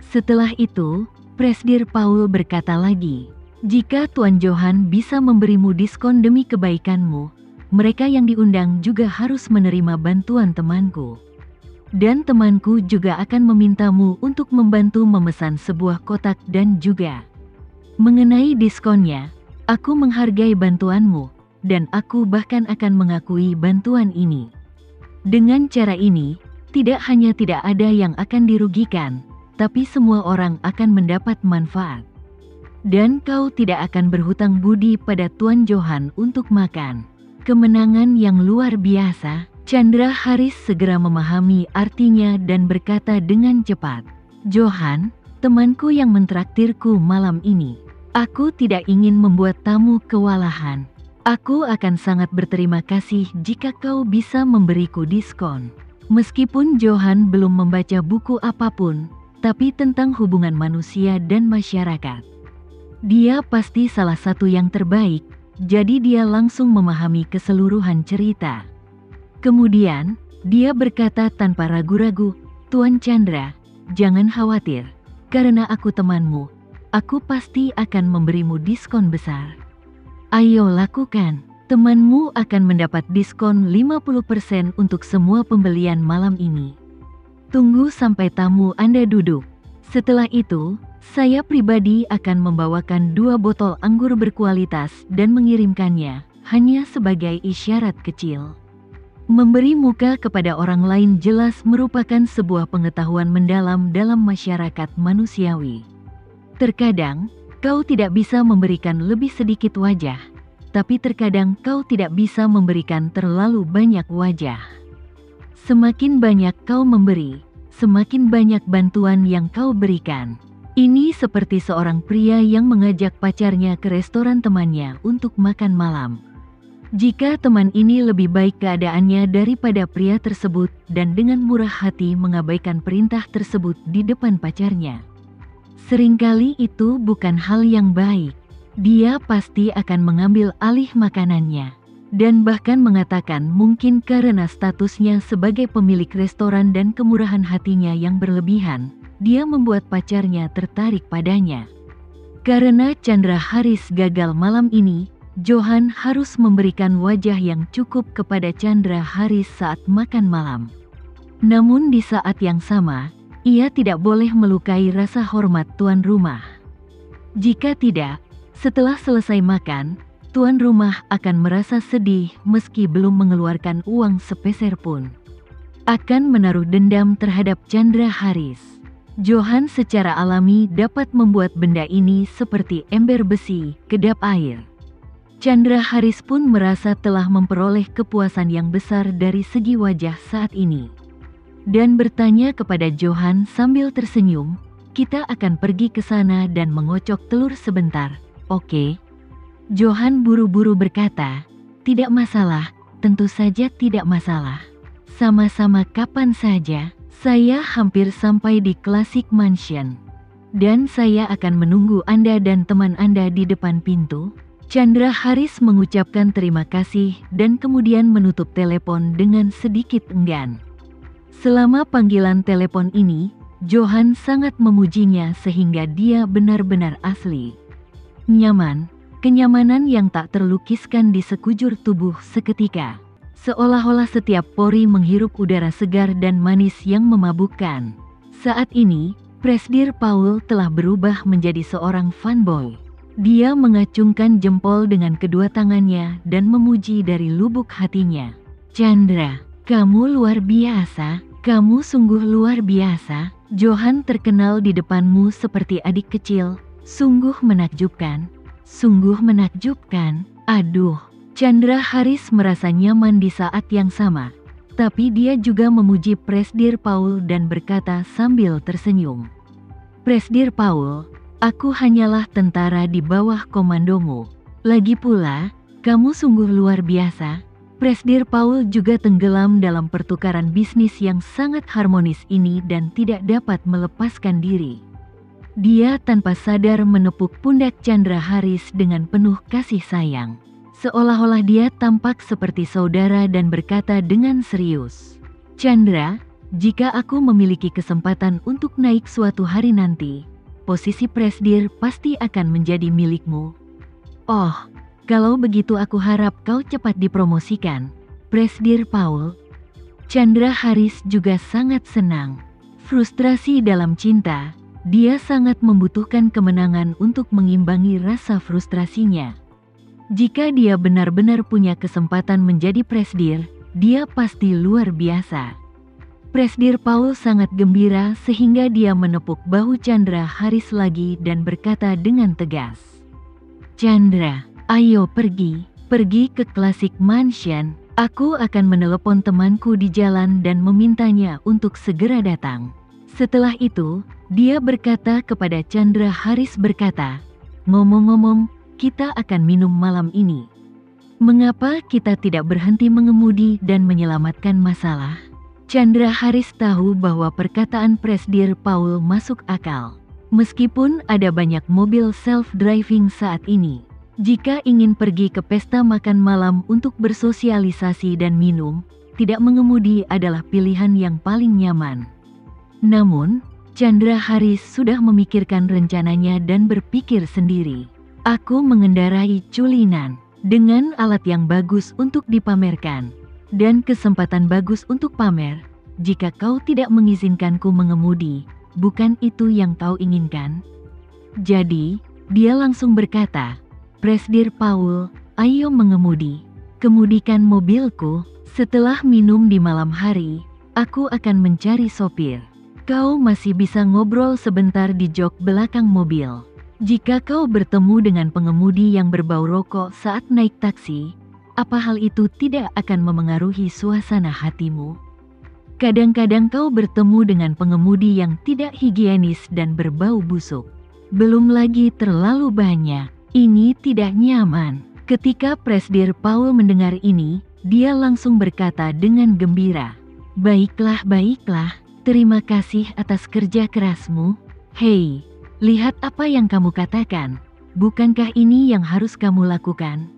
Setelah itu, Presdir Paul berkata lagi, "Jika Tuan Johan bisa memberimu diskon demi kebaikanmu, mereka yang diundang juga harus menerima bantuan temanku. Dan temanku juga akan memintamu untuk membantu memesan sebuah kotak dan juga mengenai diskonnya, aku menghargai bantuanmu, dan aku bahkan akan mengakui bantuan ini. Dengan cara ini, tidak hanya tidak ada yang akan dirugikan, tapi semua orang akan mendapat manfaat. Dan kau tidak akan berhutang budi pada Tuan Johan untuk makan." Kemenangan yang luar biasa. Chandra Haris segera memahami artinya dan berkata dengan cepat, "Johan, temanku yang mentraktirku malam ini. Aku tidak ingin membuat tamu kewalahan. Aku akan sangat berterima kasih jika kau bisa memberiku diskon." Meskipun Johan belum membaca buku apapun, tapi tentang hubungan manusia dan masyarakat, dia pasti salah satu yang terbaik, jadi dia langsung memahami keseluruhan cerita. Kemudian, dia berkata tanpa ragu-ragu, "Tuan Chandra, jangan khawatir, karena aku temanmu, aku pasti akan memberimu diskon besar. Ayo lakukan, temanmu akan mendapat diskon 50% untuk semua pembelian malam ini. Tunggu sampai tamu Anda duduk. Setelah itu, saya pribadi akan membawakan 2 botol anggur berkualitas dan mengirimkannya, hanya sebagai isyarat kecil." Memberi muka kepada orang lain jelas merupakan sebuah pengetahuan mendalam dalam masyarakat manusiawi. Terkadang, kau tidak bisa memberikan lebih sedikit wajah, tapi terkadang kau tidak bisa memberikan terlalu banyak wajah. Semakin banyak kau memberi, semakin banyak bantuan yang kau berikan. Ini seperti seorang pria yang mengajak pacarnya ke restoran temannya untuk makan malam. Jika teman ini lebih baik keadaannya daripada pria tersebut dan dengan murah hati mengabaikan perintah tersebut di depan pacarnya, seringkali itu bukan hal yang baik. Dia pasti akan mengambil alih makanannya, dan bahkan mengatakan mungkin karena statusnya sebagai pemilik restoran dan kemurahan hatinya yang berlebihan, dia membuat pacarnya tertarik padanya. Karena Chandra Haris gagal malam ini, Johan harus memberikan wajah yang cukup kepada Chandra Haris saat makan malam. Namun di saat yang sama, ia tidak boleh melukai rasa hormat tuan rumah. Jika tidak, setelah selesai makan, tuan rumah akan merasa sedih meski belum mengeluarkan uang sepeser pun. Akan menaruh dendam terhadap Chandra Haris. Johan secara alami dapat membuat benda ini seperti ember besi, kedap air. Chandra Haris pun merasa telah memperoleh kepuasan yang besar dari segi wajah saat ini. Dan bertanya kepada Johan sambil tersenyum, "Kita akan pergi ke sana dan mengocok telur sebentar, oke?" Johan buru-buru berkata, "Tidak masalah, tentu saja tidak masalah. Sama-sama kapan saja, saya hampir sampai di Classic Mansion. Dan saya akan menunggu Anda dan teman Anda di depan pintu." Chandra Haris mengucapkan terima kasih dan kemudian menutup telepon dengan sedikit enggan. Selama panggilan telepon ini, Johan sangat memujinya sehingga dia benar-benar asli. Nyaman, kenyamanan yang tak terlukiskan di sekujur tubuh seketika. Seolah-olah setiap pori menghirup udara segar dan manis yang memabukkan. Saat ini, Presdir Paul telah berubah menjadi seorang fanboy. Dia mengacungkan jempol dengan kedua tangannya dan memuji dari lubuk hatinya. "Chandra, kamu luar biasa, kamu sungguh luar biasa. Johan terkenal di depanmu seperti adik kecil, sungguh menakjubkan, sungguh menakjubkan." Aduh, Chandra Haris merasa nyaman di saat yang sama, tapi dia juga memuji Presdir Paul dan berkata sambil tersenyum, "Presdir Paul, aku hanyalah tentara di bawah komandomu. Lagi pula, kamu sungguh luar biasa." Presdir Paul juga tenggelam dalam pertukaran bisnis yang sangat harmonis ini dan tidak dapat melepaskan diri. Dia tanpa sadar menepuk pundak Chandra Haris dengan penuh kasih sayang. Seolah-olah dia tampak seperti saudara dan berkata dengan serius, "Chandra, Jika aku memiliki kesempatan untuk naik suatu hari nanti, posisi Presdir pasti akan menjadi milikmu. Oh, kalau begitu aku harap kau cepat dipromosikan, Presdir Paul. Chandra Haris juga sangat senang. Frustrasi dalam cinta, dia sangat membutuhkan kemenangan untuk mengimbangi rasa frustrasinya. Jika dia benar-benar punya kesempatan menjadi Presdir, dia pasti luar biasa. Presdir Paul sangat gembira sehingga dia menepuk bahu Chandra Haris lagi dan berkata dengan tegas, "Chandra, ayo pergi ke Classic Mansion. Aku akan menelepon temanku di jalan dan memintanya untuk segera datang." Setelah itu, dia berkata kepada Chandra Haris berkata, "Ngomong-ngomong, kita akan minum malam ini. Mengapa kita tidak berhenti mengemudi dan menyelamatkan masalah?" Chandra Haris tahu bahwa perkataan Presdir Paul masuk akal. Meskipun ada banyak mobil self-driving saat ini, jika ingin pergi ke pesta makan malam untuk bersosialisasi dan minum, tidak mengemudi adalah pilihan yang paling nyaman. Namun, Chandra Haris sudah memikirkan rencananya dan berpikir sendiri. "Aku mengendarai culinan dengan alat yang bagus untuk dipamerkan, dan kesempatan bagus untuk pamer. Jika kau tidak mengizinkanku mengemudi, bukan itu yang kau inginkan?" Jadi, dia langsung berkata, "Presdir Paul, ayo mengemudi. Kemudikan mobilku. Setelah minum di malam hari, aku akan mencari sopir. Kau masih bisa ngobrol sebentar di jok belakang mobil. Jika kau bertemu dengan pengemudi yang berbau rokok saat naik taksi, apa hal itu tidak akan memengaruhi suasana hatimu? Kadang-kadang kau bertemu dengan pengemudi yang tidak higienis dan berbau busuk. Belum lagi terlalu banyak. Ini tidak nyaman." Ketika Presdir Paul mendengar ini, dia langsung berkata dengan gembira, Baiklah. Terima kasih atas kerja kerasmu. Hei, lihat apa yang kamu katakan. Bukankah ini yang harus kamu lakukan?"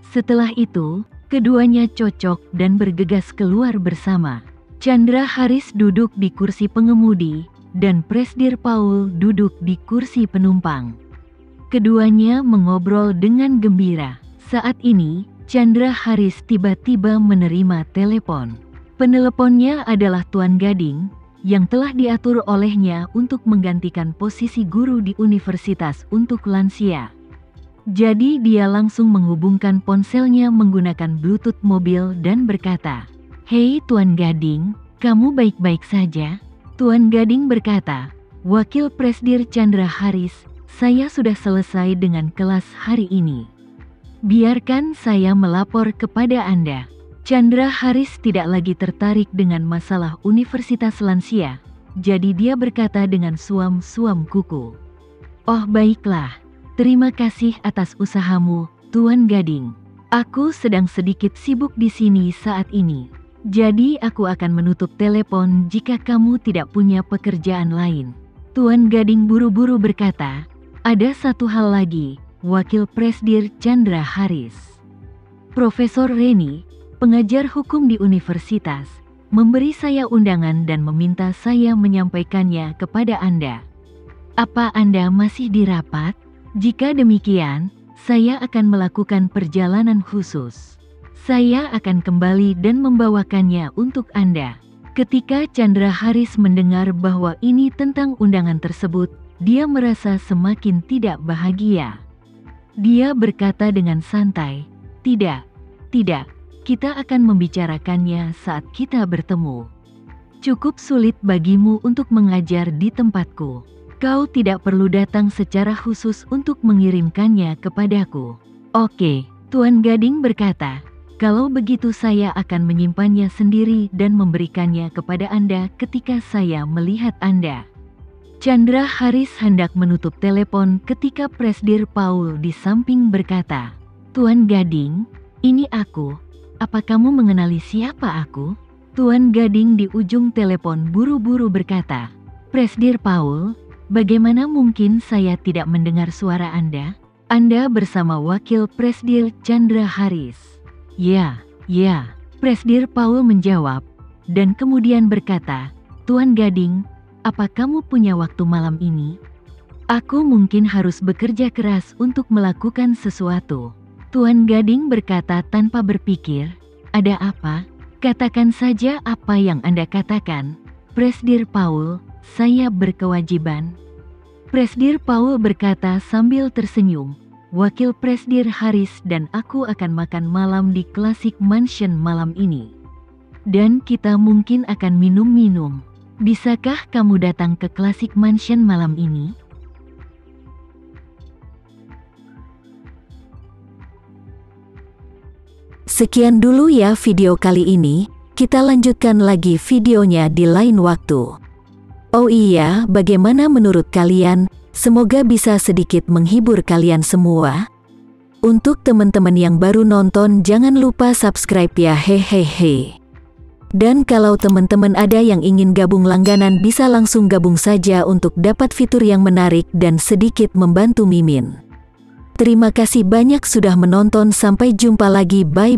Setelah itu, keduanya cocok dan bergegas keluar bersama. Chandra Haris duduk di kursi pengemudi, dan Presdir Paul duduk di kursi penumpang. Keduanya mengobrol dengan gembira. Saat ini, Chandra Haris tiba-tiba menerima telepon. Peneleponnya adalah Tuan Gading, yang telah diatur olehnya untuk menggantikan posisi guru di universitas untuk lansia. Jadi dia langsung menghubungkan ponselnya menggunakan Bluetooth mobil dan berkata, "Hei Tuan Gading, kamu baik-baik saja?" Tuan Gading berkata, "Wakil Presdir Chandra Haris, saya sudah selesai dengan kelas hari ini. Biarkan saya melapor kepada Anda." Chandra Haris tidak lagi tertarik dengan masalah universitas lansia, jadi dia berkata dengan suam-suam kuku, "Oh baiklah, terima kasih atas usahamu, Tuan Gading. Aku sedang sedikit sibuk di sini saat ini, jadi aku akan menutup telepon jika kamu tidak punya pekerjaan lain." Tuan Gading buru-buru berkata, "Ada satu hal lagi, Wakil Presdir Chandra Haris. Profesor Reni, pengajar hukum di universitas, memberi saya undangan dan meminta saya menyampaikannya kepada Anda. Apa Anda masih di rapat? Jika demikian, saya akan melakukan perjalanan khusus. Saya akan kembali dan membawakannya untuk Anda." Ketika Chandra Haris mendengar bahwa ini tentang undangan tersebut, dia merasa semakin tidak bahagia. Dia berkata dengan santai, Tidak, kita akan membicarakannya saat kita bertemu. Cukup sulit bagimu untuk mengajar di tempatku. Kau tidak perlu datang secara khusus untuk mengirimkannya kepadaku." "Oke," Tuan Gading berkata, "kalau begitu saya akan menyimpannya sendiri dan memberikannya kepada Anda ketika saya melihat Anda." Chandra Haris hendak menutup telepon ketika Presdir Paul di samping berkata, "Tuan Gading, ini aku. Apa kamu mengenali siapa aku?" Tuan Gading di ujung telepon buru-buru berkata, "Presdir Paul, bagaimana mungkin saya tidak mendengar suara Anda? Anda bersama Wakil Presdir Chandra Haris." Ya, Presdir Paul menjawab, dan kemudian berkata, "Tuan Gading, apa kamu punya waktu malam ini? Aku mungkin harus bekerja keras untuk melakukan sesuatu." Tuan Gading berkata tanpa berpikir, "Ada apa? Katakan saja apa yang Anda katakan." "Presdir Paul, saya berkewajiban." Presdir Paul berkata sambil tersenyum, "Wakil Presdir Haris dan aku akan makan malam di Classic Mansion malam ini. Dan kita mungkin akan minum-minum. Bisakah kamu datang ke Classic Mansion malam ini?" Sekian dulu ya video kali ini, kita lanjutkan lagi videonya di lain waktu. Oh iya, bagaimana menurut kalian? Semoga bisa sedikit menghibur kalian semua. Untuk teman-teman yang baru nonton, jangan lupa subscribe ya, hehehe. Dan kalau teman-teman ada yang ingin gabung langganan, bisa langsung gabung saja untuk dapat fitur yang menarik dan sedikit membantu Mimin. Terima kasih banyak sudah menonton, sampai jumpa lagi, bye.